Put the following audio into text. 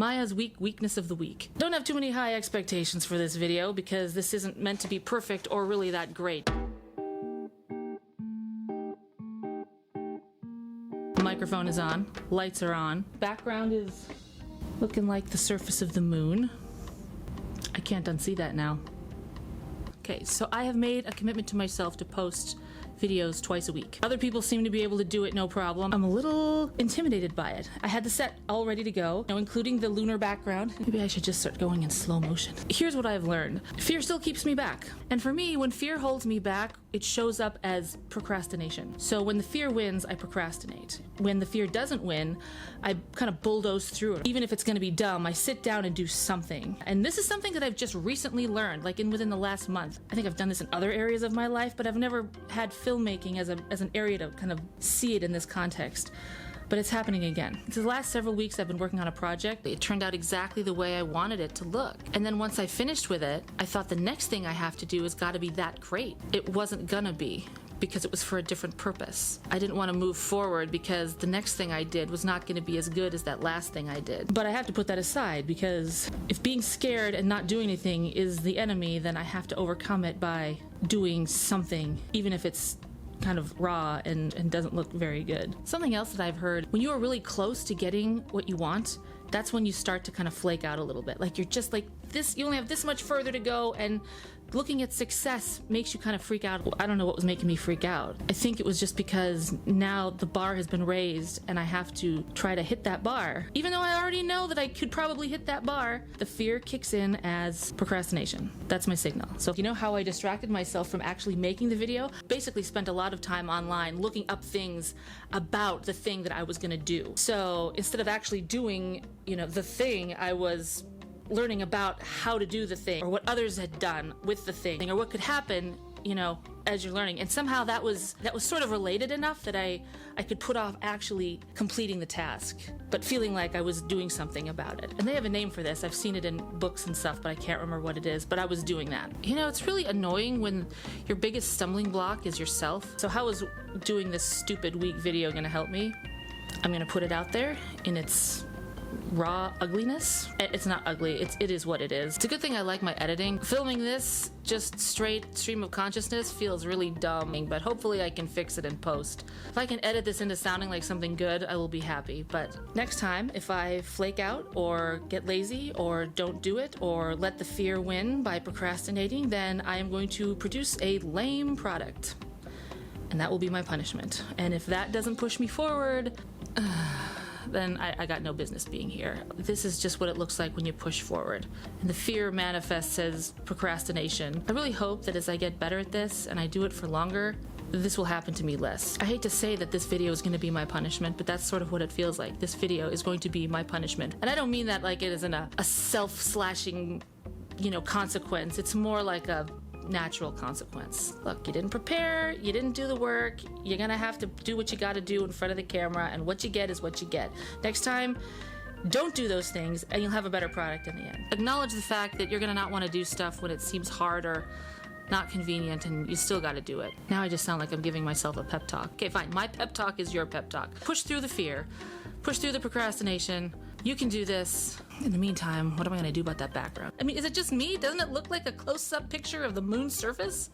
Maya's weakness of the week. Don't have too many high expectations for this video because this isn't meant to be perfect or really that great. Microphone is on, lights are on. Background is looking like the surface of the moon. I can't unsee that now. Okay, so I have made a commitment to myself to post videos twice a week. Other people seem to be able to do it no problem. I'm a little intimidated by it. I had the set all ready to go, including the lunar background. Maybe I should just start going in slow motion. Here's what I've learned. Fear still keeps me back. And for me, when fear holds me back, it shows up as procrastination. So when the fear wins, I procrastinate. When the fear doesn't win, I kind of bulldoze through it. Even if it's gonna be dumb, I sit down and do something. And this is something that I've just recently learned, like within the last month. I think I've done this in other areas of my life, but I've never had filmmaking as an area to kind of see it in this context. But it's happening again. The last several weeks I've been working on a project. It turned out exactly the way I wanted it to look. And then once I finished with it, I thought the next thing I have to do has got to be that great. It wasn't gonna be, because it was for a different purpose. I didn't want to move forward because the next thing I did was not going to be as good as that last thing I did. But I have to put that aside, because if being scared and not doing anything is the enemy, then I have to overcome it by doing something, even if it's kind of raw and doesn't look very good. Something else that I've heard, when you are really close to getting what you want, that's when you start to kind of flake out a little bit. Like you're just like this, you only have this much further to go, and looking at success makes you kind of freak out. I don't know what was making me freak out. I think it was just because now the bar has been raised and I have to try to hit that bar. Even though I already know that I could probably hit that bar, the fear kicks in as procrastination. That's my signal. So you know how I distracted myself from actually making the video? Basically spent a lot of time online looking up things about the thing that I was gonna do. So instead of actually doing, the thing, I was learning about how to do the thing, or what others had done with the thing, or what could happen, as you're learning. And somehow that was sort of related enough that I could put off actually completing the task, but feeling like I was doing something about it. And they have a name for this. I've seen it in books and stuff, but I can't remember what it is, but I was doing that. It's really annoying when your biggest stumbling block is yourself. So how is doing this stupid week video gonna help me? I'm gonna put it out there in its raw ugliness. It's not ugly, it is what it is. It's a good thing I like my editing. Filming this just straight stream of consciousness feels really dumb, but hopefully I can fix it in post. If I can edit this into sounding like something good, I will be happy. But next time, if I flake out or get lazy or don't do it or let the fear win by procrastinating, then I am going to produce a lame product. And that will be my punishment. And if that doesn't push me forward, then I got no business being here. This is just what it looks like when you push forward. And the fear manifests as procrastination. I really hope that as I get better at this and I do it for longer, this will happen to me less. I hate to say that this video is going to be my punishment, but that's sort of what it feels like. This video is going to be my punishment. And I don't mean that like it isn't a self-slashing, consequence. It's more like a natural consequence. Look, you didn't prepare, you didn't do the work, you're gonna have to do what you gotta do in front of the camera, and what you get is what you get. Next time, don't do those things, and you'll have a better product in the end. Acknowledge the fact that you're gonna not want to do stuff when it seems hard or not convenient, and you still gotta do it. Now I just sound like I'm giving myself a pep talk. Okay, fine, my pep talk is your pep talk. Push through the fear, push through the procrastination. You can do this. In the meantime, what am I gonna do about that background? I mean, is it just me? Doesn't it look like a close-up picture of the moon's surface?